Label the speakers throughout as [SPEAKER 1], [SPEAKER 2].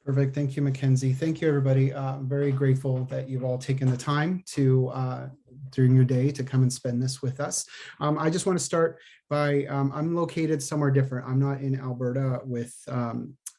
[SPEAKER 1] Perfect. Thank you, Mackenzie. Thank you, everybody. I'm very grateful that you've all taken the time to during your day to come and spend this with us. I just want to start by I'm located somewhere different. I'm not in Alberta with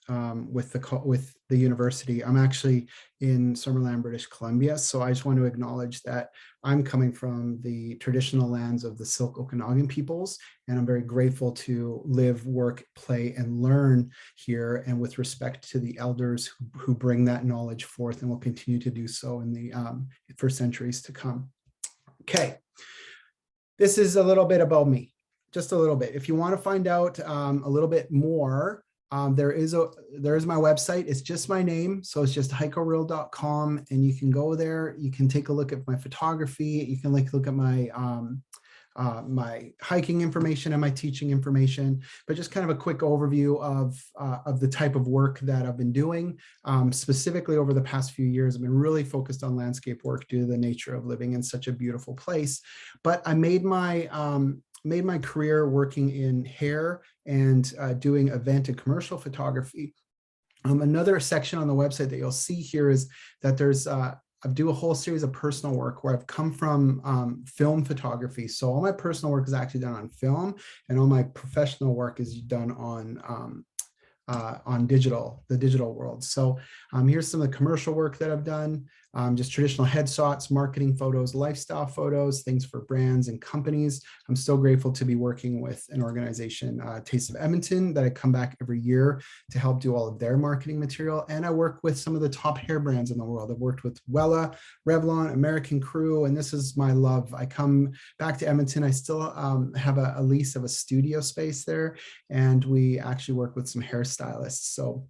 [SPEAKER 1] the university. I'm actually in Summerland, British Columbia. So I just want to acknowledge that I'm coming from the traditional lands of the Silk Okanagan peoples, and I'm very grateful to live, work, play, and learn here, and with respect to the elders who bring that knowledge forth and will continue to do so in the for centuries to come. Okay, this is a little bit about me, just a little bit. If you want to find out a little bit more, there is my website. It's just my name. So it's just heikoryll.com, and you can go there. You can take a look at my photography. You can look at my my hiking information and my teaching information, but just kind of a quick overview of the type of work that I've been doing. Specifically over the past few years, I've been really focused on landscape work due to the nature of living in such a beautiful place. But I made my career working in hair and doing event and commercial photography. Another section on the website that you'll see here is that there's I do a whole series of personal work where I've come from film photography. So all my personal work is actually done on film, and all my professional work is done on the digital world. So here's some of the commercial work that I've done, just traditional headshots, marketing photos, lifestyle photos, things for brands and companies. I'm so grateful to be working with an organization, Taste of Edmonton, that I come back every year to help do all of their marketing material. And I work with some of the top hair brands in the world. I've worked with Wella, Revlon, American Crew, and this is my love. I come back to Edmonton. I still have a lease of a studio space there, and we actually work with some hairstylists. So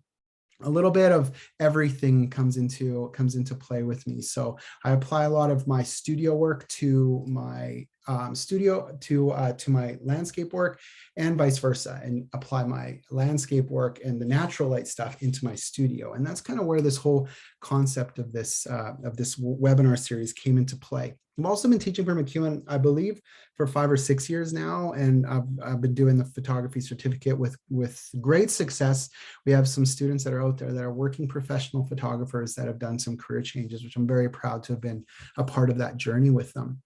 [SPEAKER 1] a little bit of everything comes into play with me. So I apply a lot of my studio work to my to my landscape work, and vice versa, and apply my landscape work and the natural light stuff into my studio. And that's kind of where this whole concept of this webinar series came into play. I've also been teaching for MacEwan, I believe, for 5 or 6 years now, and I've been doing the photography certificate with great success. We have some students that are out there that are working professional photographers that have done some career changes, which I'm very proud to have been a part of that journey with them.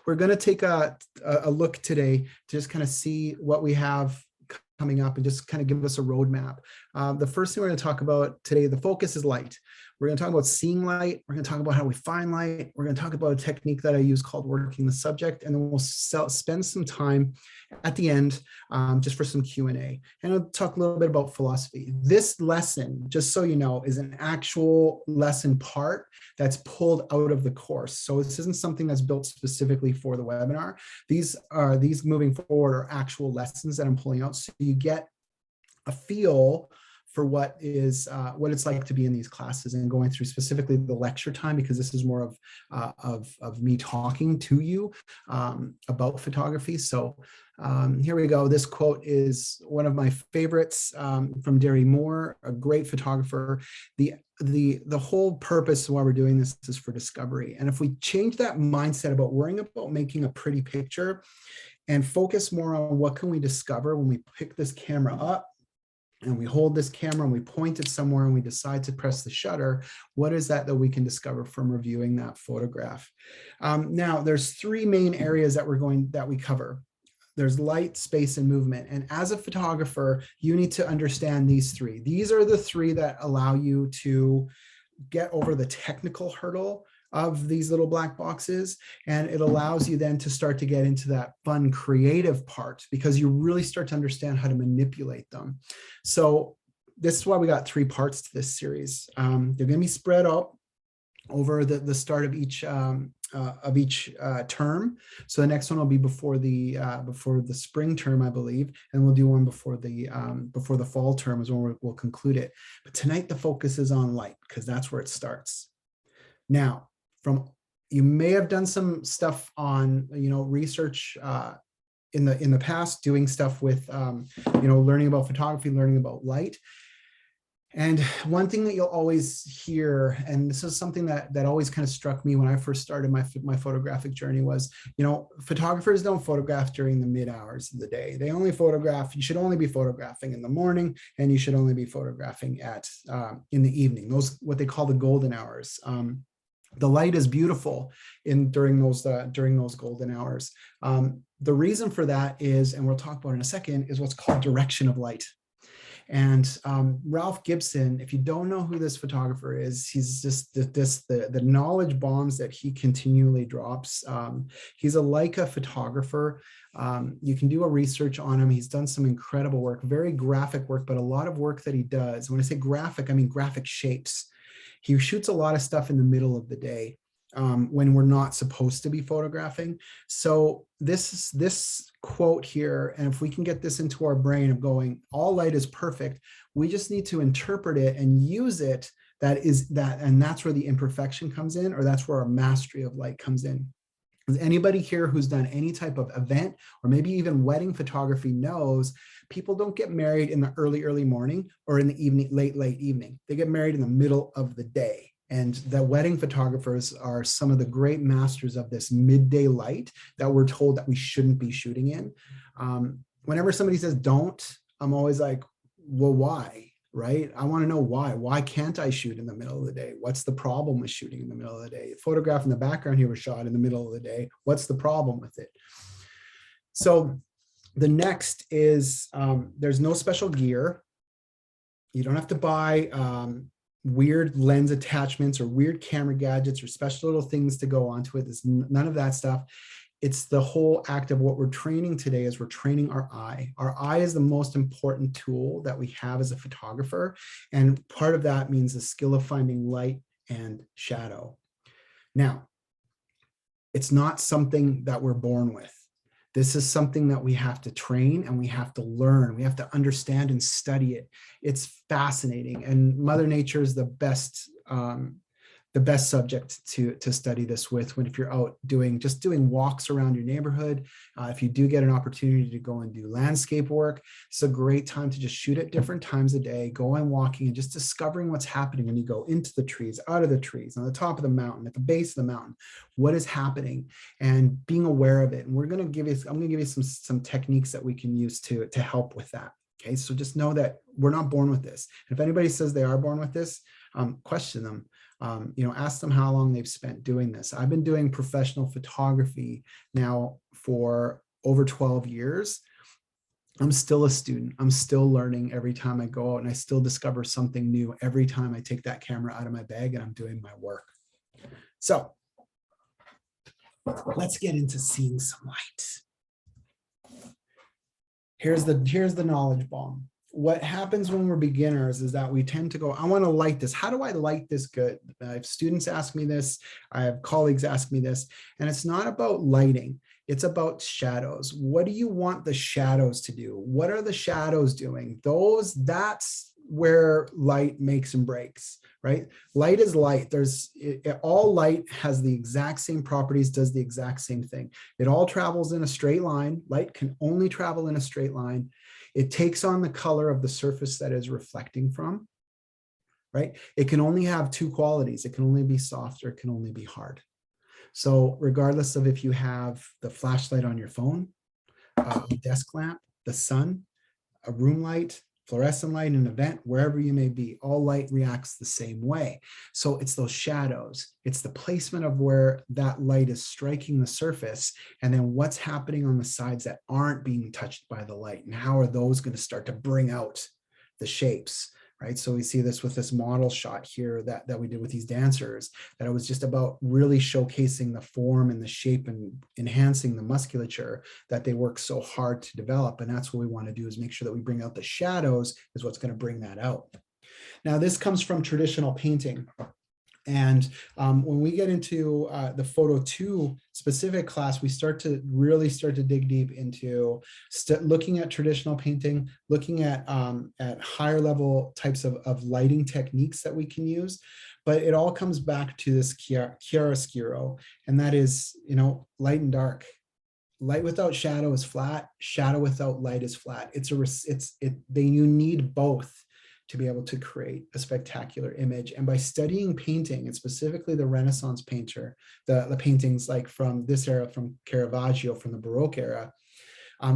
[SPEAKER 1] We're going to take a look today to just kind of see what we have coming up and just kind of give us a roadmap. The first thing we're going to talk about today, the focus is light. We're going to talk about seeing light. We're going to talk about how we find light. We're going to talk about a technique that I use called working the subject. And then we'll spend some time at the end just for some Q&A. And I'll talk a little bit about philosophy. This lesson, just so you know, is an actual lesson part that's pulled out of the course. So this isn't something that's built specifically for the webinar. These moving forward are actual lessons that I'm pulling out, so you get a feel for what it's like to be in these classes, and going through specifically the lecture time, because this is more of me talking to you about photography. So here we go. This quote is one of my favorites from Derry Moore, a great photographer. The whole purpose of why we're doing this is for discovery. And if we change that mindset about worrying about making a pretty picture and focus more on what can we discover when we pick this camera up and we hold this camera and we point it somewhere and we decide to press the shutter, what is that we can discover from reviewing that photograph? Now, there's 3 main areas that we cover. There's light, space, and movement. And as a photographer, you need to understand these 3. These are the 3 that allow you to get over the technical hurdle of these little black boxes, and it allows you then to start to get into that fun creative part, because you really start to understand how to manipulate them. So this is why we got 3 parts to this series. They're going to be spread out over the start of each term. So the next one will be before the spring term, I believe, and we'll do one before the fall term is when we'll conclude it. But tonight the focus is on light, because that's where it starts. Now, you may have done some stuff on research in the past, doing stuff with learning about photography, learning about light. And one thing that you'll always hear, and this is something that always kind of struck me when I first started my photographic journey was, photographers don't photograph during the mid hours of the day. They only photograph, you should only be photographing in the morning, and you should only be photographing in the evening, those what they call the golden hours. The light is beautiful during those golden hours. The reason for that is, and we'll talk about in a second, is what's called direction of light. And Ralph Gibson, if you don't know who this photographer is, he's just the knowledge bombs that he continually drops. He's a Leica photographer. You can do a research on him. He's done some incredible work, very graphic work, but a lot of work that he does. When I say graphic, I mean graphic shapes. He shoots a lot of stuff in the middle of the day. When we're not supposed to be photographing. So this quote here, and if we can get this into our brain of going, all light is perfect, we just need to interpret it and use it. And that's where the imperfection comes in, or that's where our mastery of light comes in. Is anybody here who's done any type of event or maybe even wedding photography knows people don't get married in the early morning or in the evening, late evening. They get married in the middle of the day. And the wedding photographers are some of the great masters of this midday light that we're told that we shouldn't be shooting in. Whenever somebody says don't, I'm always like, well, why? Right? I want to know why. Why can't I shoot in the middle of the day? What's the problem with shooting in the middle of the day? The photograph in the background here was shot in the middle of the day. What's the problem with it? So the next is there's no special gear. You don't have to buy weird lens attachments or weird camera gadgets or special little things to go onto it. There's none of that stuff. It's the whole act of what we're training today is we're training our eye. Our eye is the most important tool that we have as a photographer. And part of that means the skill of finding light and shadow. Now, it's not something that we're born with. This is something that we have to train and we have to learn. We have to understand and study it. It's fascinating, and Mother Nature is the best subject to study this with if you're out doing walks around your neighborhood. If you do get an opportunity to go and do landscape work, it's a great time to just shoot at different times of day, going walking and just discovering what's happening when you go into the trees, out of the trees, on the top of the mountain, at the base of the mountain, what is happening, and being aware of it. And I'm going to give you some techniques that we can use to help with that. Okay, so just know that we're not born with this. And if anybody says they are born with this, question them. Ask them how long they've spent doing this. I've been doing professional photography now for over 12 years. I'm still a student. I'm still learning every time I go out, and I still discover something new every time I take that camera out of my bag and I'm doing my work. So let's get into seeing some light. Here's the knowledge bomb. What happens when we're beginners is that we tend to go, I want to light this. How do I light this good? I have students ask me this. I have colleagues ask me this. And it's not about lighting. It's about shadows. What do you want the shadows to do? What are the shadows doing? That's where light makes and breaks, right? Light is light. All light has the exact same properties, does the exact same thing. It all travels in a straight line. Light can only travel in a straight line. It takes on the color of the surface that is reflecting from, right? It can only have two qualities. It can only be soft or it can only be hard. So regardless of if you have the flashlight on your phone, a desk lamp, the sun, a room light, fluorescent light, an event, wherever you may be, all light reacts the same way. So it's those shadows. It's the placement of where that light is striking the surface, and then what's happening on the sides that aren't being touched by the light, and how are those going to start to bring out the shapes, right? So we see this with this model shot here that we did with these dancers, that it was just about really showcasing the form and the shape and enhancing the musculature that they work so hard to develop. And that's what we want to do, is make sure that we bring out the shadows, is what's going to bring that out. Now, this comes from traditional painting. And when we get into the Photo 2 specific class, we really start to dig deep into looking at traditional painting, looking at higher level types of lighting techniques that we can use. But it all comes back to this chiaroscuro, and that is, light and dark. Light without shadow is flat. Shadow without light is flat. You need both to be able to create a spectacular image. And by studying painting, and specifically the Renaissance painter, the paintings like from this era, from Caravaggio, from the Baroque era,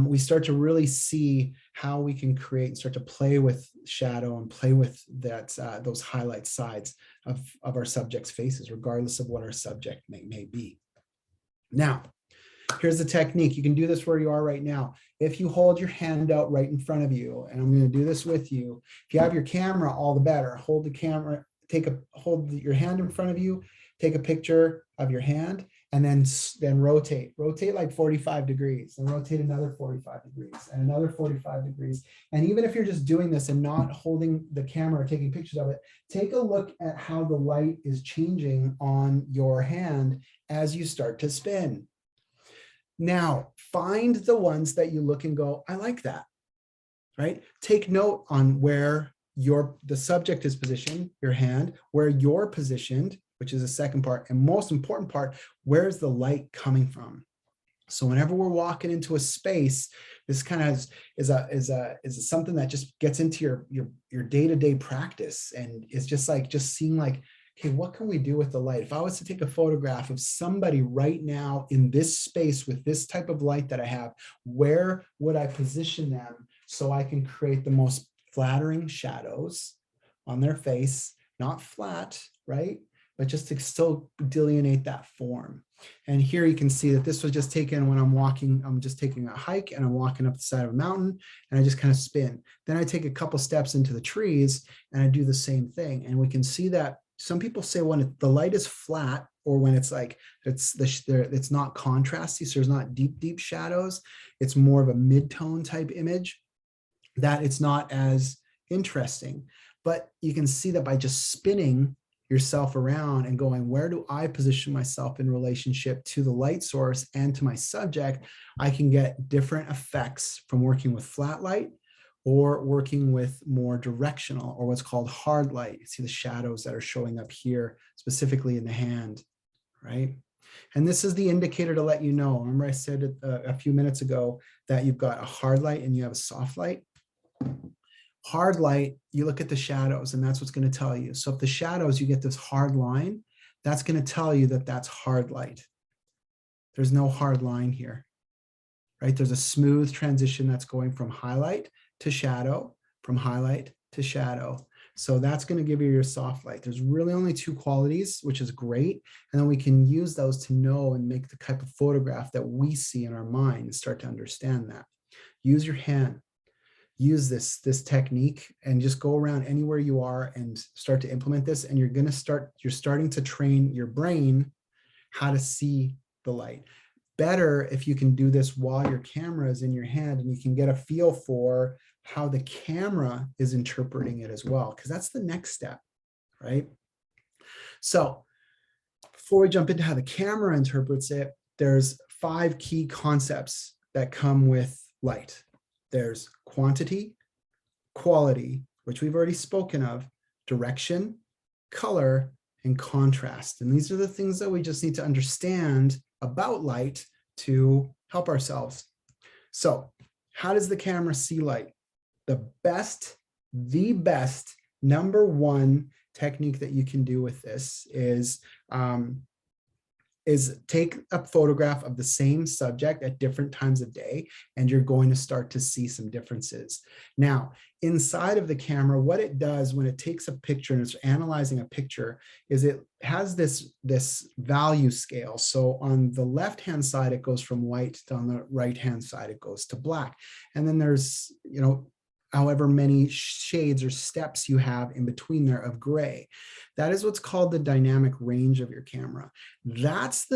[SPEAKER 1] we start to really see how we can create and start to play with shadow and play with that those highlight sides of our subject's faces, regardless of what our subject may be. Now, here's the technique. You can do this where you are right now. If you hold your hand out right in front of you, and I'm going to do this with you. If you have your camera, all the better. Hold the camera, hold your hand in front of you, take a picture of your hand, and then rotate like 45 degrees, and rotate another 45 degrees and another 45 degrees. And even if you're just doing this and not holding the camera or taking pictures of it, take a look at how the light is changing on your hand as you start to spin. Now, find the ones that you look and go, I like that, right? Take note on where the subject is positioned, your hand, where you're positioned, which is the second part, and most important part, where's the light coming from? So whenever we're walking into a space, this kind of is something that just gets into your day-to-day practice, and it's just seeing like, okay, what can we do with the light? If I was to take a photograph of somebody right now in this space with this type of light that I have, where would I position them so I can create the most flattering shadows on their face, not flat, right? But just to still delineate that form. And here you can see that this was just taken when I'm just taking a hike and I'm walking up the side of a mountain, and I just kind of spin. Then I take a couple steps into the trees and I do the same thing. And we can see that some people say when the light is flat, or when it's like, it's not contrasty, so there's not deep shadows, it's more of a mid-tone type image, that it's not as interesting. But you can see that by just spinning yourself around and going, where do I position myself in relationship to the light source and to my subject, I can get different effects from working with flat light or working with more directional, or what's called hard light. You see the shadows that are showing up here, specifically in the hand, right? And this is the indicator to let you know. Remember I said a few minutes ago that you've got a hard light and you have a soft light? Hard light, you look at the shadows, and that's what's going to tell you. So if the shadows, you get this hard line, that's going to tell you that that's hard light. There's no hard line here, right? There's a smooth transition that's going from highlight to shadow, from highlight to shadow. So that's going to give you your soft light. There's really only two qualities, which is great. And then we can use those to know and make the type of photograph that we see in our mind and start to understand that. Use your hand. Use this technique and just go around anywhere you are and start to implement this. And you're starting to train your brain how to see the light. Better if you can do this while your camera is in your hand and you can get a feel for how the camera is interpreting it as well, because that's the next step, right? So before we jump into how the camera interprets it, there's 5 key concepts that come with light. There's quantity, quality, which we've already spoken of, direction, color, and contrast. And these are the things that we just need to understand about light to help ourselves. So how does the camera see light? The best number one technique that you can do with this is take a photograph of the same subject at different times of day, and you're going to start to see some differences. Now, inside of the camera, what it does when it takes a picture and it's analyzing a picture is it has this value scale. So on the left-hand side, it goes from white to on the right-hand side, it goes to black. And then there's, however many shades or steps you have in between there of gray. That is what's called the dynamic range of your camera. That's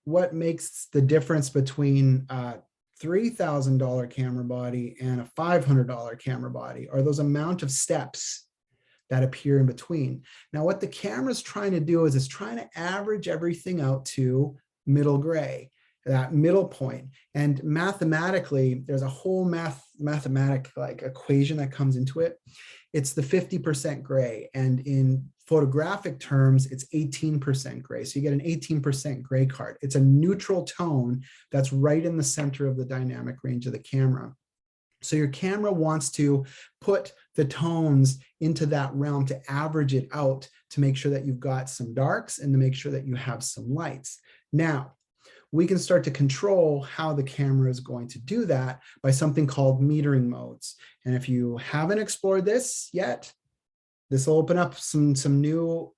[SPEAKER 1] what makes the difference between a $3,000 camera body and a $500 camera body, or those amount of steps that appear in between. Now, what the camera's trying to do is it's trying to average everything out to middle gray, that middle point. And mathematically, there's a whole mathematic equation that comes into it. It's the 50% gray. And in photographic terms, it's 18% gray. So you get an 18% gray card. It's a neutral tone that's right in the center of the dynamic range of the camera. So your camera wants to put the tones into that realm to average it out, to make sure that you've got some darks and to make sure that you have some lights. Now, we can start to control how the camera is going to do that by something called metering modes. And if you haven't explored this yet, this will open up some new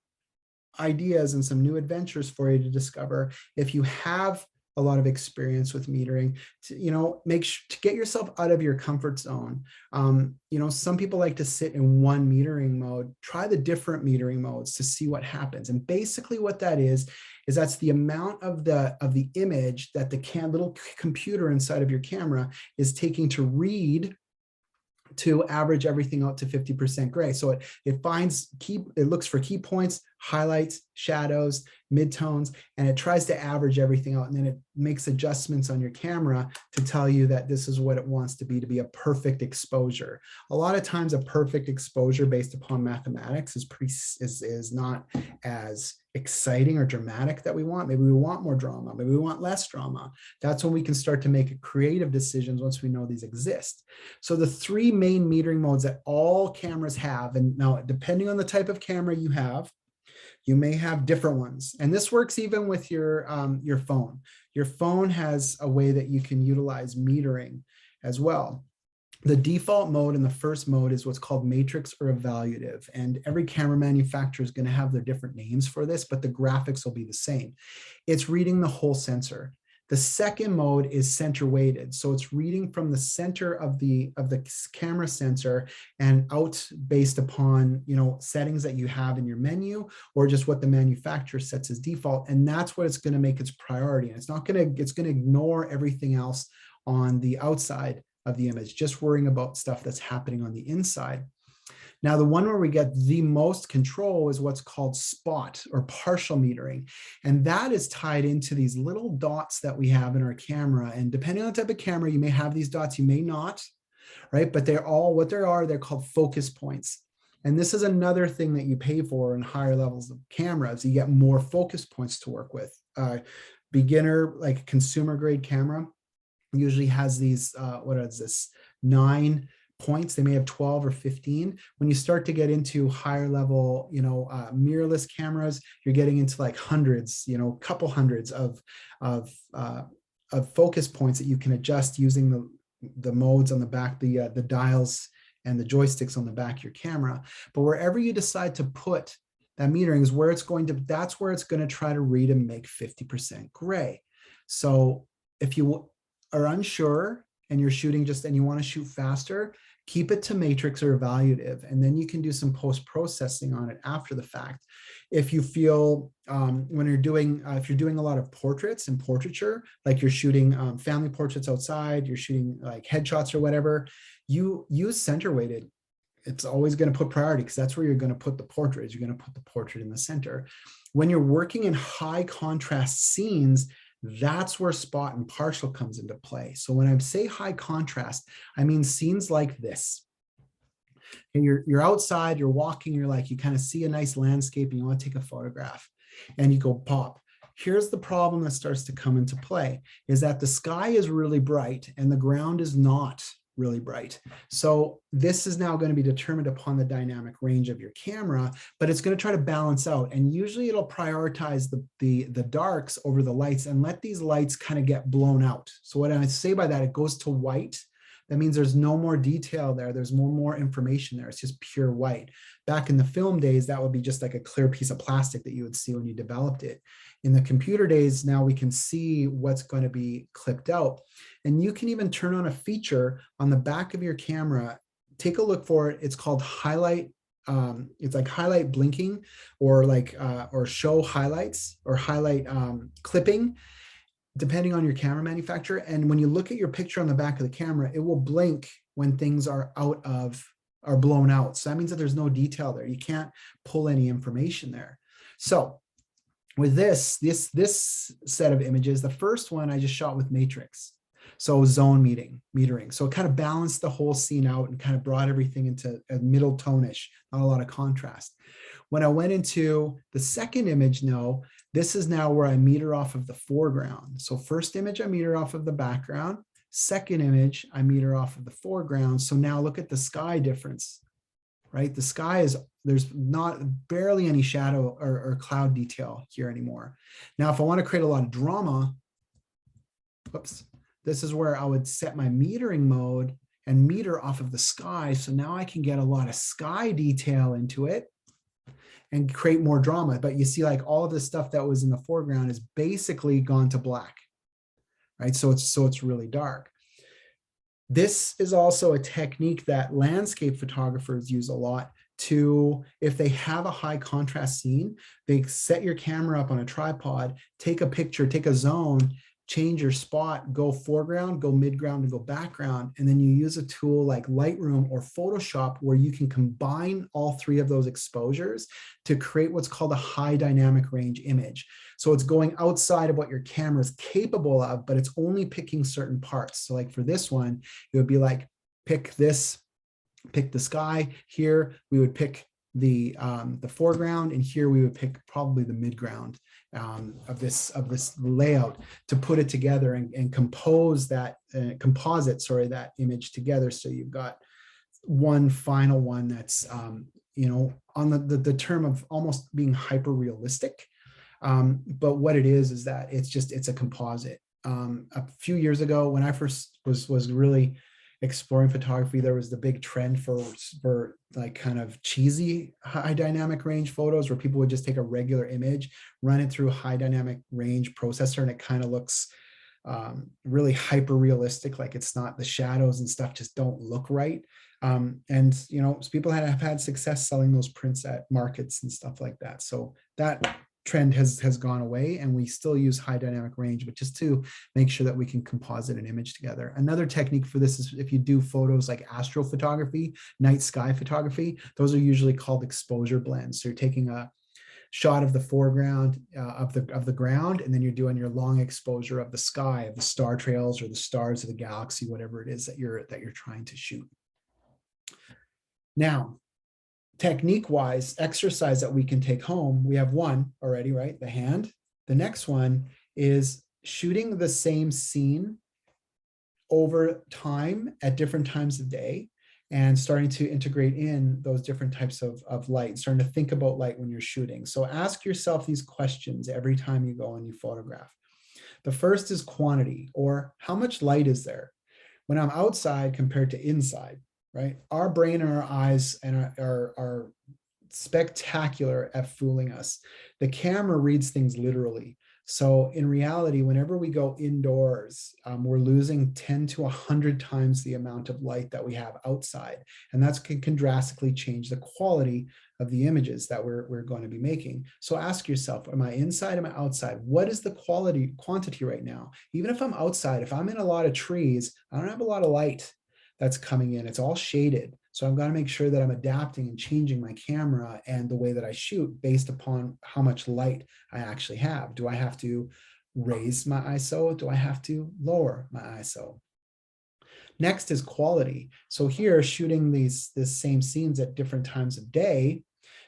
[SPEAKER 1] ideas and some new adventures for you to discover. If you have a lot of experience with metering, to, make sure to get yourself out of your comfort zone. Some people like to sit in one metering mode. Try the different metering modes to see what happens. And basically what that is that's the amount of the image that the little computer inside of your camera is taking to read, to average everything out to 50% gray. So it looks for key points, highlights, shadows, midtones, and it tries to average everything out. And then it makes adjustments on your camera to tell you that this is what it wants to be a perfect exposure. A lot of times a perfect exposure based upon mathematics is not as exciting or dramatic that we want. Maybe we want more drama. Maybe we want less drama. That's when we can start to make creative decisions once we know these exist. So the three main metering modes that all cameras have, and now depending on the type of camera you have, you may have different ones. And this works even with your phone. Your phone has a way that you can utilize metering as well. The default mode in the first mode is what's called matrix or evaluative. And every camera manufacturer is going to have their different names for this, but the graphics will be the same. It's reading the whole sensor. The second mode is center weighted. So it's reading from the center of the camera sensor and out based upon, settings that you have in your menu or just what the manufacturer sets as default. And that's what it's going to make its priority. And it's going to ignore everything else on the outside of the image, just worrying about stuff that's happening on the inside. Now, the one where we get the most control is what's called spot or partial metering. And that is tied into these little dots that we have in our camera. And depending on the type of camera, you may have these dots, you may not, right? But they're called focus points. And this is another thing that you pay for in higher levels of cameras. You get more focus points to work with. Beginner, like consumer grade camera, usually has these, 9 points. They may have 12 or 15. When you start to get into higher level, mirrorless cameras, you're getting into like hundreds, couple hundreds of focus points that you can adjust using the modes on the back, the dials and the joysticks on the back of your camera. But wherever you decide to put that metering is where that's where it's going to try to read and make 50% gray. So if you are unsure and you're shooting and you want to shoot faster, keep it to matrix or evaluative, and then you can do some post-processing on it after the fact. If you feel when you're doing, if you're doing a lot of portraits and portraiture, like you're shooting family portraits outside, you're shooting like headshots or whatever, you use center weighted. It's always going to put priority because that's where you're going to put the portrait. You're going to put the portrait in the center. When you're working in high contrast scenes, that's where spot and partial comes into play. So when I say high contrast, I mean scenes like this. And you're outside, you're walking, you kind of see a nice landscape and you want to take a photograph and you go pop. Here's the problem that starts to come into play is that the sky is really bright and the ground is not really bright. So this is now going to be determined upon the dynamic range of your camera, but it's going to try to balance out. And usually it'll prioritize the darks over the lights and let these lights kind of get blown out. So what I say by that, it goes to white. That means there's no more detail there. There's more information there. It's just pure white. Back in the film days, that would be just like a clear piece of plastic that you would see when you developed it. In the computer days, now we can see what's going to be clipped out. And you can even turn on a feature on the back of your camera. Take a look for it. It's called highlight. It's like highlight blinking or or show highlights or highlight clipping, depending on your camera manufacturer. And when you look at your picture on the back of the camera, it will blink when things are blown out. So that means that there's no detail there. You can't pull any information there. So with this set of images, the first one I just shot with matrix. So zone metering. So it kind of balanced the whole scene out and kind of brought everything into a middle tonish, not a lot of contrast. When I went into the second image, this is now where I meter off of the foreground. So first image, I meter off of the background. Second image, I meter off of the foreground. So now look at the sky difference, right? The sky is, there's not barely any shadow or cloud detail here anymore. Now, if I want to create a lot of drama, whoops, this is where I would set my metering mode and meter off of the sky. So now I can get a lot of sky detail into it and create more drama. But you see, like, all of the stuff that was in the foreground is basically gone to black, right? So it's really dark. This is also a technique that landscape photographers use a lot to, if they have a high contrast scene, they set your camera up on a tripod, take a picture, take a zone, change your spot, go foreground, go midground, and go background. And then you use a tool like Lightroom or Photoshop where you can combine all three of those exposures to create what's called a high dynamic range image. So it's going outside of what your camera is capable of, but it's only picking certain parts. So like for this one, it would be like, pick this, pick the sky. Here we would pick the foreground, and here we would pick probably the midground of this layout to put it together and compose that composite that image together. So you've got one final one that's you know, on the term of almost being hyper realistic. But what it is that it's a composite. A few years ago, when I first was really exploring photography, there was the big trend for like kind of cheesy high dynamic range photos where people would just take a regular image, run it through a high dynamic range processor, and it kind of looks really hyper realistic. Like, it's not, the shadows and stuff just don't look right. And you know, people have had success selling those prints at markets and stuff like that. So that trend has gone away, and we still use high dynamic range, but just to make sure that we can composite an image together. Another technique for this is if you do photos like astrophotography, night sky photography, those are usually called exposure blends. So you're taking a shot of the foreground of the ground, and then you're doing your long exposure of the sky, of the star trails or the stars of the galaxy, whatever it is that you're trying to shoot. Now, technique-wise, exercise that we can take home, we have one already, right? The hand. The next one is shooting the same scene over time at different times of day, and starting to integrate in those different types of light, starting to think about light when you're shooting. So ask yourself these questions every time you go and you photograph. The first is quantity, or how much light is there when I'm outside compared to inside? Right? Our brain and our eyes and are spectacular at fooling us. The camera reads things literally. So in reality, whenever we go indoors, we're losing 10 to 100 times the amount of light that we have outside. And that can drastically change the quality of the images that we're going to be making. So ask yourself, am I inside, am I outside? What is the quantity right now? Even if I'm outside, if I'm in a lot of trees, I don't have a lot of light that's coming in. It's all shaded. So I've got to make sure that I'm adapting and changing my camera and the way that I shoot based upon how much light I actually have. Do I have to raise my ISO? Do I have to lower my ISO? Next is quality. So here, shooting these same scenes at different times of day,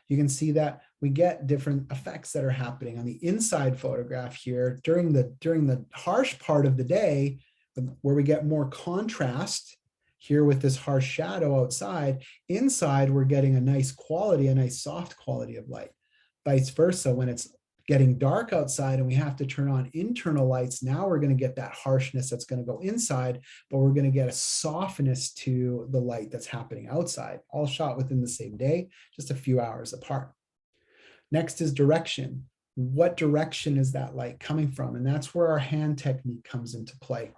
[SPEAKER 1] you can see that we get different effects that are happening. On the inside photograph here, during the harsh part of the day, where we get more contrast, here with this harsh shadow outside, inside we're getting a nice quality, a nice soft quality of light. Vice versa, when it's getting dark outside and we have to turn on internal lights, now we're going to get that harshness that's going to go inside, but we're going to get a softness to the light that's happening outside, all shot within the same day, just a few hours apart. Next is direction. What direction is that light coming from? And that's where our hand technique comes into play.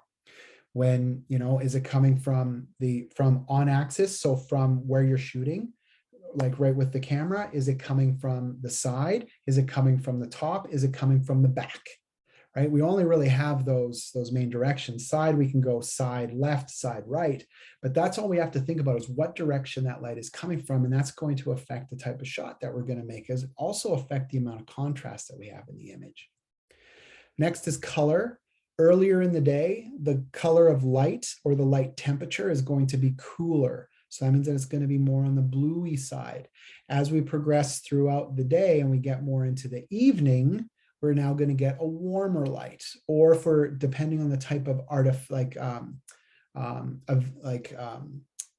[SPEAKER 1] When, you know, is it coming from on axis? So from where you're shooting, like right with the camera, is it coming from the side? Is it coming from the top? Is it coming from the back? Right? We only really have those main directions. Side, we can go side left, side right, but that's all we have to think about is what direction that light is coming from. And that's going to affect the type of shot that we're going to make, as it also affect the amount of contrast that we have in the image. Next is color. Earlier in the day, the color of light or the light temperature is going to be cooler. So that means that it's going to be more on the bluey side. As we progress throughout the day and we get more into the evening, we're now going to get a warmer light, or for depending on the type of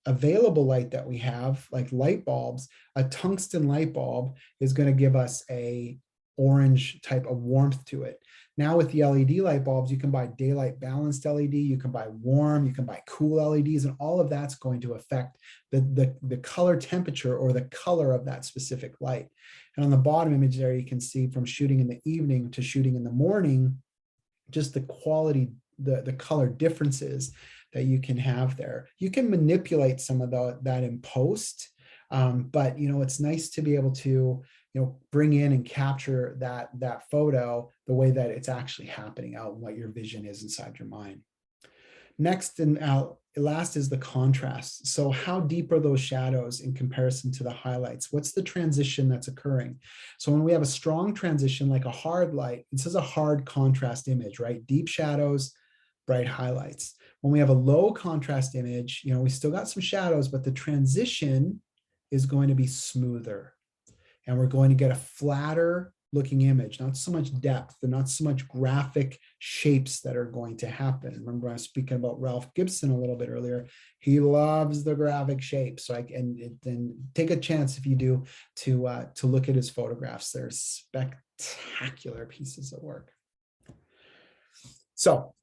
[SPEAKER 1] available light that we have, like light bulbs, a tungsten light bulb is going to give us a orange type of warmth to it. Now with the LED light bulbs, you can buy daylight balanced LED, you can buy warm, you can buy cool LEDs, and all of that's going to affect the color temperature or the color of that specific light. And on the bottom image there, you can see from shooting in the evening to shooting in the morning, just the quality, the color differences that you can have there. You can manipulate some of that in post, but it's nice to be able to bring in and capture that photo the way that it's actually happening out and what your vision is inside your mind. Next and last is the contrast. So how deep are those shadows in comparison to the highlights? What's the transition that's occurring? So when we have a strong transition, like a hard light, this is a hard contrast image, right? Deep shadows, bright highlights. When we have a low contrast image, we still got some shadows, but the transition is going to be smoother. And we're going to get a flatter looking image, not so much depth and not so much graphic shapes that are going to happen. Remember, I was speaking about Ralph Gibson a little bit earlier. He loves the graphic shapes. So then take a chance, if you do, to look at his photographs. They're spectacular pieces of work. So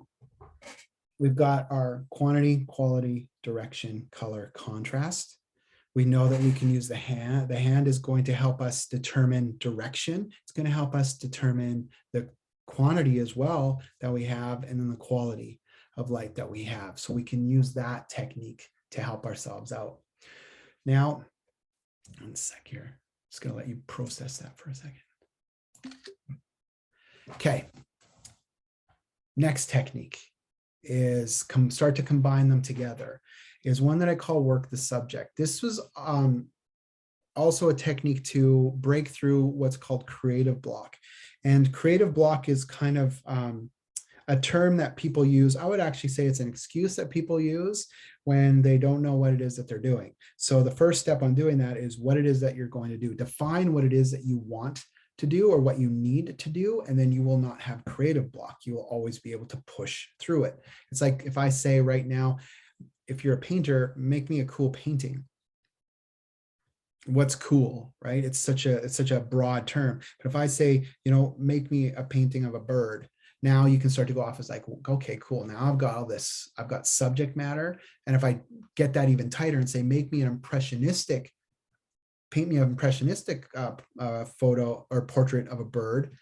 [SPEAKER 1] we've got our quantity, quality, direction, color, contrast. We know that we can use the hand. The hand is going to help us determine direction. It's going to help us determine the quantity as well that we have, and then the quality of light that we have. So we can use that technique to help ourselves out. Now, one sec here. Just going to let you process that for a second. Okay. Next technique is start to combine them together, is one that I call work the subject. This was also a technique to break through what's called creative block. And creative block is kind of a term that people use. I would actually say it's an excuse that people use when they don't know what it is that they're doing. So the first step on doing that is what it is that you're going to do. Define what it is that you want to do or what you need to do, and then you will not have creative block. You will always be able to push through it. It's like if I say right now, if you're a painter, make me a cool painting. What's cool, right? It's such a broad term. But if I say, make me a painting of a bird, now you can start to go off as like, okay, cool. Now I've got all this, I've got subject matter. And if I get that even tighter and say, paint me an impressionistic photo or portrait of a bird,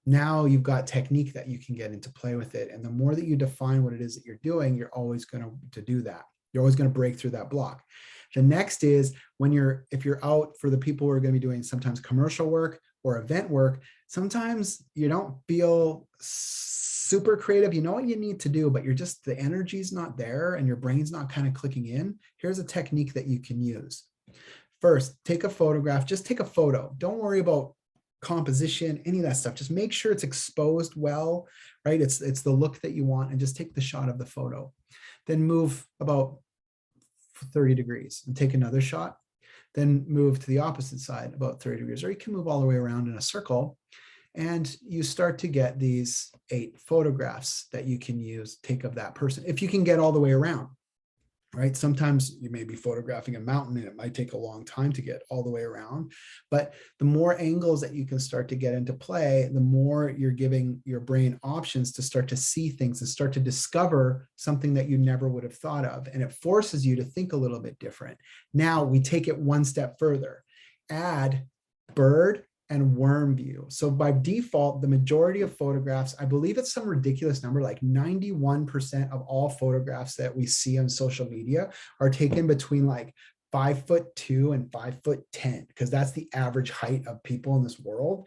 [SPEAKER 1] now you've got technique that you can get into play with it. And the more that you define what it is that you're doing, you're always going to do that. You're always going to break through that block. The next is if you're out, for the people who are going to be doing sometimes commercial work or event work, sometimes you don't feel super creative. You know what you need to do, but the energy's not there and your brain's not kind of clicking in. Here's a technique that you can use. First, take a photograph. Just take a photo. Don't worry about composition, any of that stuff. Just make sure it's exposed well, right? It's the look that you want, and just take the shot of the photo. Then move about 30 degrees and take another shot. Then move to the opposite side about 30 degrees, or you can move all the way around in a circle. And you start to get these 8 photographs that you can take of that person, if you can get all the way around. Right? Sometimes you may be photographing a mountain and it might take a long time to get all the way around. But the more angles that you can start to get into play, the more you're giving your brain options to start to see things and start to discover something that you never would have thought of. And it forces you to think a little bit different. Now we take it one step further. Add bird and worm view. So by default, the majority of photographs, I believe it's some ridiculous number, like 91% of all photographs that we see on social media are taken between like 5'2" and 5'10", because that's the average height of people in this world.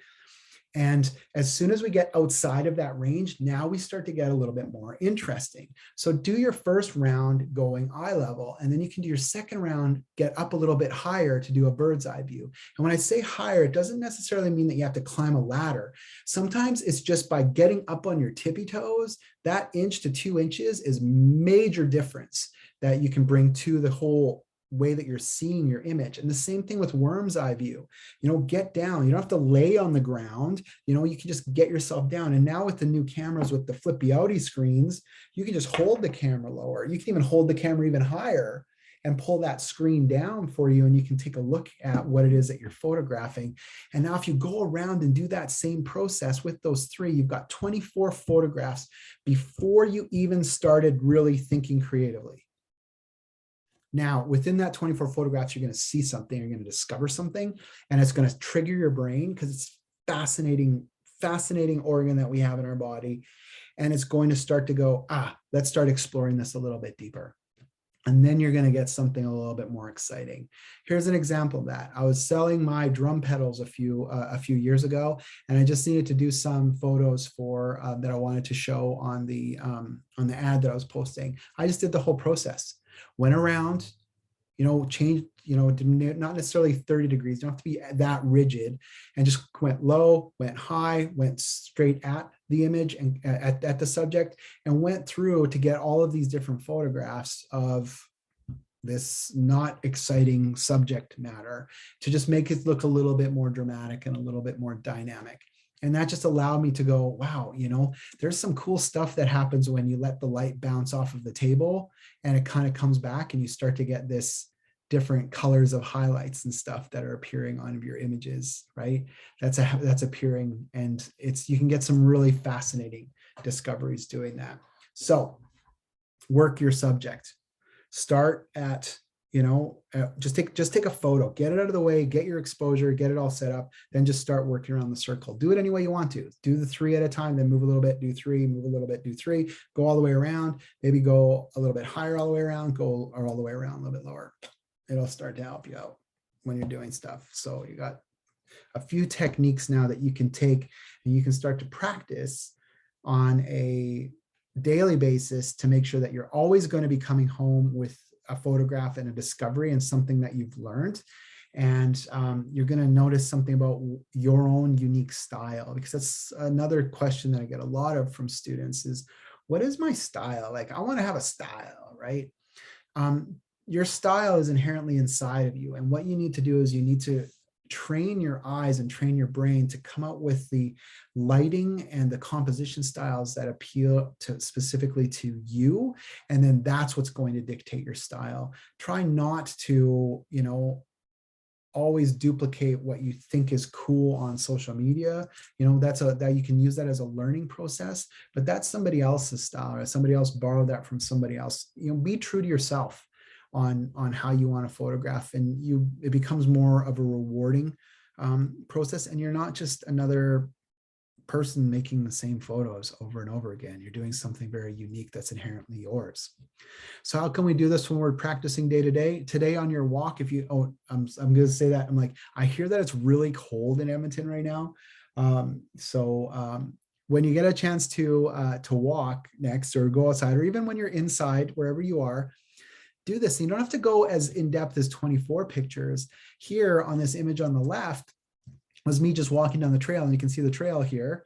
[SPEAKER 1] And as soon as we get outside of that range, now we start to get a little bit more interesting. So do your first round going eye level, and then you can do your second round, get up a little bit higher to do a bird's eye view. And when I say higher, it doesn't necessarily mean that you have to climb a ladder. Sometimes it's just by getting up on your tippy toes. That inch to 2 inches is major difference that you can bring to the whole way that you're seeing your image. And the same thing with worm's eye view. Get down. You don't have to lay on the ground. You can just get yourself down. And now with the new cameras with the flippy outy screens, you can just hold the camera lower. You can even hold the camera even higher and pull that screen down for you, and you can take a look at what it is that you're photographing. And now if you go around and do that same process with those 3, you've got 24 photographs before you even started really thinking creatively. Now, within that 24 photographs, you're going to see something, you're going to discover something, and it's going to trigger your brain because it's fascinating organ that we have in our body. And it's going to start to go, let's start exploring this a little bit deeper. And then you're going to get something a little bit more exciting. Here's an example of that. I was selling my drum pedals a few years ago, and I just needed to do some photos for that I wanted to show on the ad that I was posting. I just did the whole process. Went around, changed, not necessarily 30 degrees, don't have to be that rigid, and just went low, went high, went straight at the image and at the subject, and went through to get all of these different photographs of this not exciting subject matter to just make it look a little bit more dramatic and a little bit more dynamic. And that just allowed me to go, wow, there's some cool stuff that happens when you let the light bounce off of the table and it kind of comes back and you start to get this different colors of highlights and stuff that are appearing on your images, right? That's appearing, and you can get some really fascinating discoveries doing that. So work your subject. Start at, just take a photo, get it out of the way, get your exposure, get it all set up, then just start working around the circle. Do it any way you want to. Do the 3 at a time, then move a little bit, do 3, move a little bit, do 3, go all the way around, maybe go a little bit higher all the way around, go all the way around a little bit lower. It'll start to help you out when you're doing stuff. So you got a few techniques now that you can take and you can start to practice on a daily basis to make sure that you're always going to be coming home with a photograph and a discovery and something that you've learned. And you're going to notice something about your own unique style, because that's another question that I get a lot of from students is, what is my style? Like, I want to have a style, right? Your style is inherently inside of you. And what you need to do is you need to train your eyes and train your brain to come out with the lighting and the composition styles that appeal to specifically to you. And then that's what's going to dictate your style. Try not to, always duplicate what you think is cool on social media. That you can use that as a learning process, but that's somebody else's style, or somebody else borrowed that from somebody else. Be true to yourself on how you want to photograph, and it becomes more of a rewarding process, and you're not just another person making the same photos over and over again. You're doing something very unique that's inherently yours. So how can we do this when we're practicing day to day? Today on your walk, I'm going to say that, I'm like, I hear that it's really cold in Edmonton right now. When you get a chance to walk next, or go outside, or even when you're inside, wherever you are, do this. And you don't have to go as in-depth as 24 pictures. Here on this image on the left was me just walking down the trail, and you can see the trail here.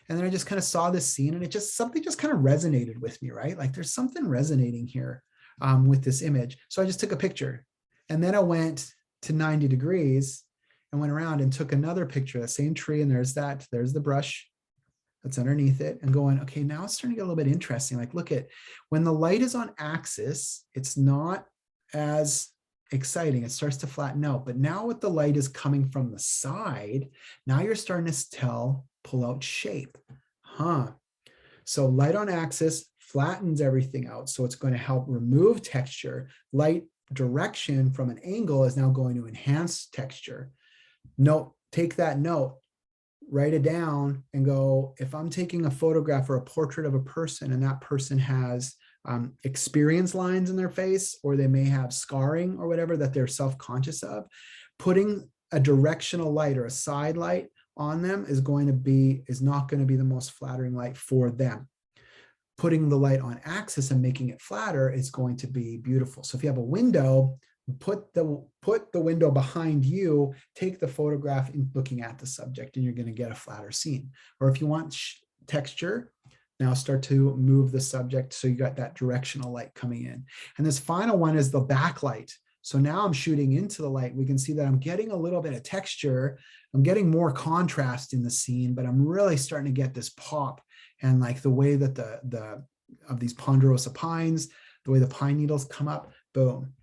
[SPEAKER 1] And then I just kind of saw this scene, and something just kind of resonated with me, right? Like, there's something resonating here with this image. So I just took a picture, and then I went to 90 degrees and went around and took another picture of the same tree. And there's the brush that's underneath it, and going, okay, now it's starting to get a little bit interesting. Like, look at, when the light is on axis, it's not as exciting. It starts to flatten out. But now with the light is coming from the side, now you're starting to pull out shape. So light on axis flattens everything out. So it's going to help remove texture. Light direction from an angle is now going to enhance texture. Take that note, write it down, and go, if I'm taking a photograph or a portrait of a person, and that person has experience lines in their face, or they may have scarring or whatever that they're self-conscious of, putting a directional light or a side light on them is not going to be the most flattering light for them. Putting the light on axis and making it flatter is going to be beautiful. So if you have a window, put the window behind you, take the photograph in looking at the subject, and you're going to get a flatter scene. Or if you want texture, now start to move the subject so you got that directional light coming in. And this final one is the backlight. So now I'm shooting into the light. We can see that I'm getting a little bit of texture. I'm getting more contrast in the scene, but I'm really starting to get this pop, and like the way that of these ponderosa pines, the way the pine needles come up, boom.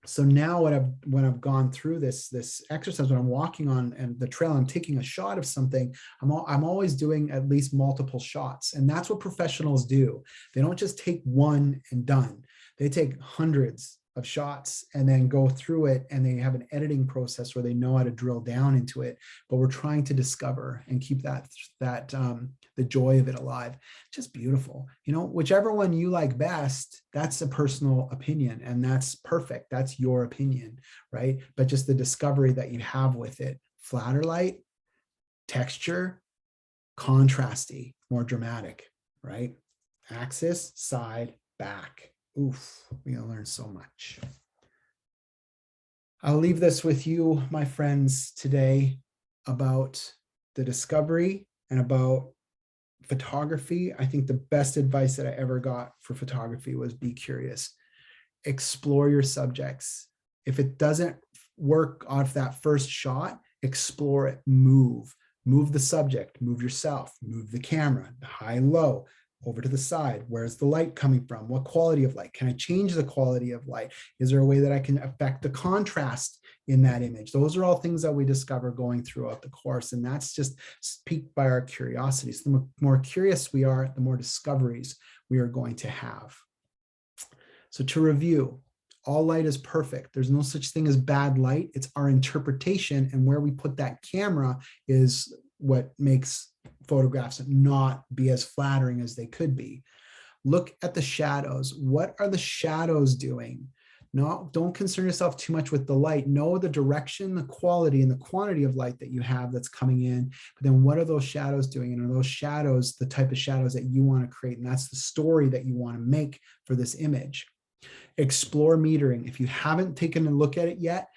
[SPEAKER 1] So now when I've gone through this exercise, when I'm walking on and the trail, I'm taking a shot of something, I'm always doing at least multiple shots. And that's what professionals do. They don't just take one and done. They take hundreds of shots and then go through it, and they have an editing process where they know how to drill down into it. But we're trying to discover and keep that the joy of it alive. Just beautiful. You know, whichever one you like best, that's a personal opinion, and that's perfect. That's your opinion, right? But just the discovery that you have with it: flatter light, texture, contrasty, more dramatic, right? Axis, side, back. Oof, we're gonna learn so much. I'll leave this with you, my friends, today about the discovery and about photography. I think the best advice that I ever got for photography was be curious. Explore your subjects. If it doesn't work off that first shot, explore it, move the subject, move yourself, move the camera, high, low, over to the side. Where's the light coming from? What quality of light? Can I change the quality of light? Is there a way that I can affect the contrast in that image? Those are all things that we discover going throughout the course. And that's just piqued by our curiosities. The more curious we are, the more discoveries we are going to have. So to review, all light is perfect. There's no such thing as bad light. It's our interpretation, and where we put that camera is what makes photographs not be as flattering as they could be. Look at the shadows. What are the shadows doing? Don't concern yourself too much with the light. Know the direction, the quality, and the quantity of light that you have that's coming in. But then what are those shadows doing? And are those shadows the type of shadows that you want to create? And that's the story that you want to make for this image. Explore metering. If you haven't taken a look at it yet,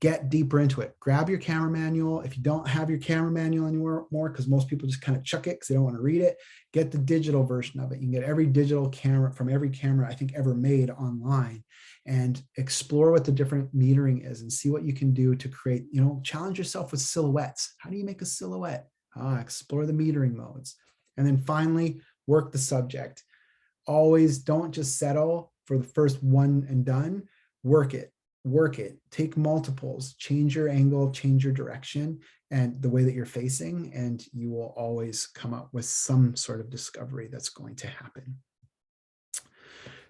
[SPEAKER 1] get deeper into it. Grab your camera manual. If you don't have your camera manual anymore, because most people just kind of chuck it because they don't want to read it, get the digital version of it. You can get every digital camera from every camera I think ever made online, and explore what the different metering is and see what you can do to create, challenge yourself with silhouettes. How do you make a silhouette? Explore the metering modes. And then finally, work the subject. Always don't just settle for the first one and done. Work it. Take multiples, change your angle, change your direction and the way that you're facing, and you will always come up with some sort of discovery that's going to happen.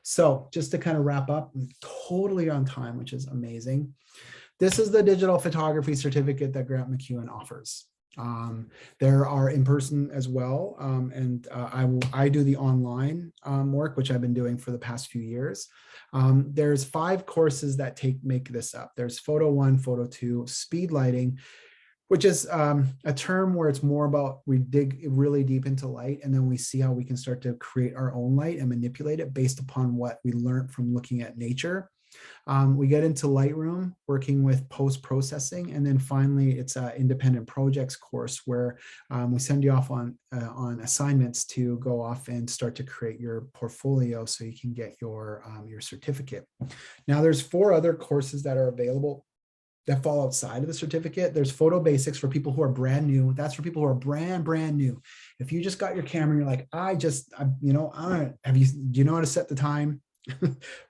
[SPEAKER 1] So just to kind of wrap up, I'm totally on time, which is amazing. This is the digital photography certificate that Grant McEwen offers. There are in person as well, and I do the online work, which I've been doing for the past few years. There's 5 courses that make this up. There's Photo 1, Photo 2, Speed Lighting, which is a term where it's more about we dig really deep into light, and then we see how we can start to create our own light and manipulate it based upon what we learned from looking at nature. We get into Lightroom, working with post-processing, and then finally it's an independent projects course where we send you off on assignments to go off and start to create your portfolio so you can get your certificate. Now there's 4 other courses that are available that fall outside of the certificate. There's Photo Basics for people who are brand new. That's for people who are brand new. If you just got your camera, you're like, do you know how to set the time?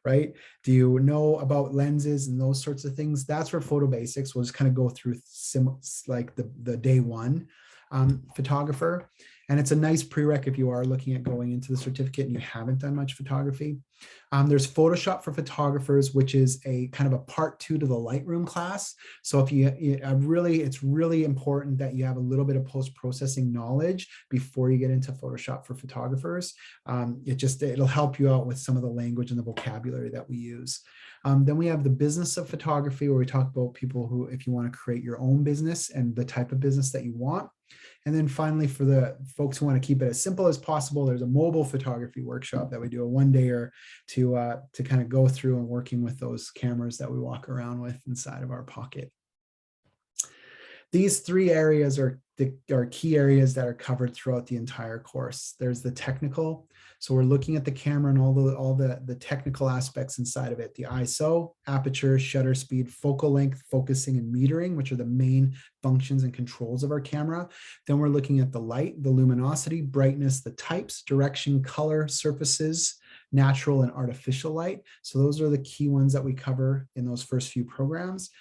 [SPEAKER 1] Right? Do you know about lenses and those sorts of things? That's for Photo Basics. We'll just kind of go through like the day one photographer. And it's a nice prereq if you are looking at going into the certificate and you haven't done much photography. There's Photoshop for photographers, which is a kind of a part 2 to the Lightroom class. So if it's really important that you have a little bit of post-processing knowledge before you get into Photoshop for photographers. It'll help you out with some of the language and the vocabulary that we use. Then we have the business of photography, where we talk about people who, if you want to create your own business and the type of business that you want. And then finally, for the folks who want to keep it as simple as possible, there's a mobile photography workshop that we do a 1-dayer to kind of go through and working with those cameras that we walk around with inside of our pocket. These 3 areas are key areas that are covered throughout the entire course. There's the technical. So we're looking at the camera and all the technical aspects inside of it, the ISO, aperture, shutter speed, focal length, focusing, and metering, which are the main functions and controls of our camera. Then we're looking at the light, the luminosity, brightness, the types, direction, color, surfaces, natural and artificial light. So those are the key ones that we cover in those first few programs.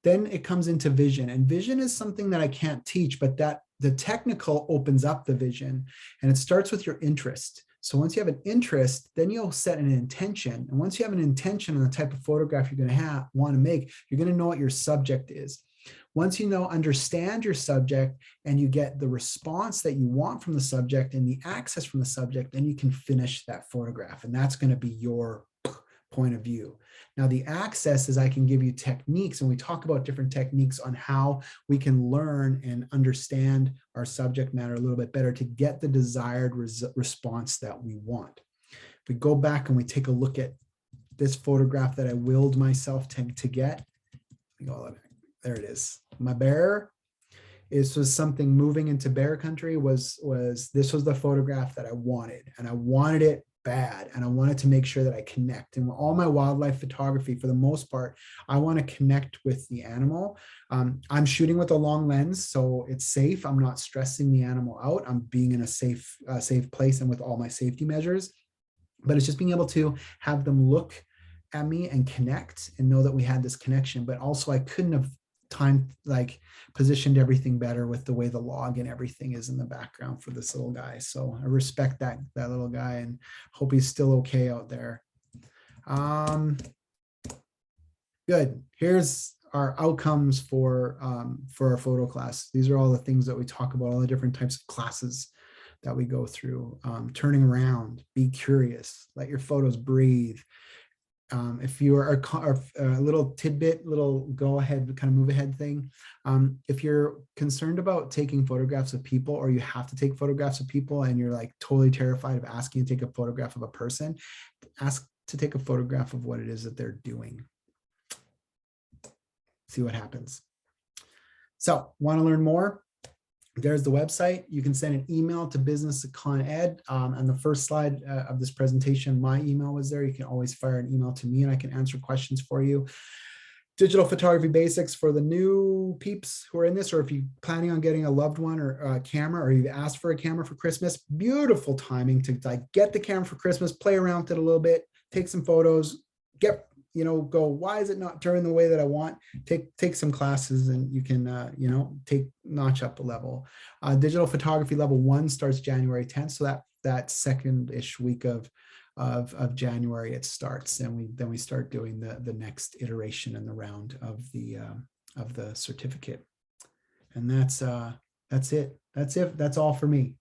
[SPEAKER 1] Then it comes into vision, and vision is something that I can't teach, but that the technical opens up the vision, and it starts with your interest. So once you have an interest, then you'll set an intention. And once you have an intention on the type of photograph you're going to want to make, you're going to know what your subject is. Once you understand your subject and you get the response that you want from the subject and the access from the subject, then you can finish that photograph. And that's going to be your point of view. Now, the access is I can give you techniques, and we talk about different techniques on how we can learn and understand our subject matter a little bit better to get the desired response that we want. If we go back and we take a look at this photograph that I willed myself to get, there it is. My bear. This was something moving into bear country this was the photograph that I wanted, and I wanted it bad, and I wanted to make sure that I connect. And all my wildlife photography, for the most part, I want to connect with the animal. I'm shooting with a long lens, so it's safe. I'm not stressing the animal out. I'm being in a safe place and with all my safety measures. But it's just being able to have them look at me and connect and know that we had this connection. But also, I couldn't have positioned everything better with the way the log and everything is in the background for this little guy. So I respect that little guy and hope he's still okay out there. Good. Here's our outcomes for our photo class. These are all the things that we talk about, all the different types of classes that we go through. Turning around, be curious, let your photos breathe. If you are a little tidbit, little go ahead, kind of move ahead thing. If you're concerned about taking photographs of people, or you have to take photographs of people and you're like totally terrified of asking to take a photograph of a person, ask to take a photograph of what it is that they're doing. See what happens. So, want to learn more? There's the website. You can send an email to business@coned. On the first slide of this presentation, my email was there. You can always fire an email to me and I can answer questions for you. Digital photography basics for the new peeps who are in this, or if you're planning on getting a loved one or a camera, or you've asked for a camera for Christmas, beautiful timing to get the camera for Christmas, play around with it a little bit, take some photos, go, why is it not turning the way that I want? Take some classes and you can, notch up a level. Digital photography level 1 starts January 10th. So that second-ish week of January it starts, and then we start doing the next iteration in the round of the certificate. And that's it. That's all for me.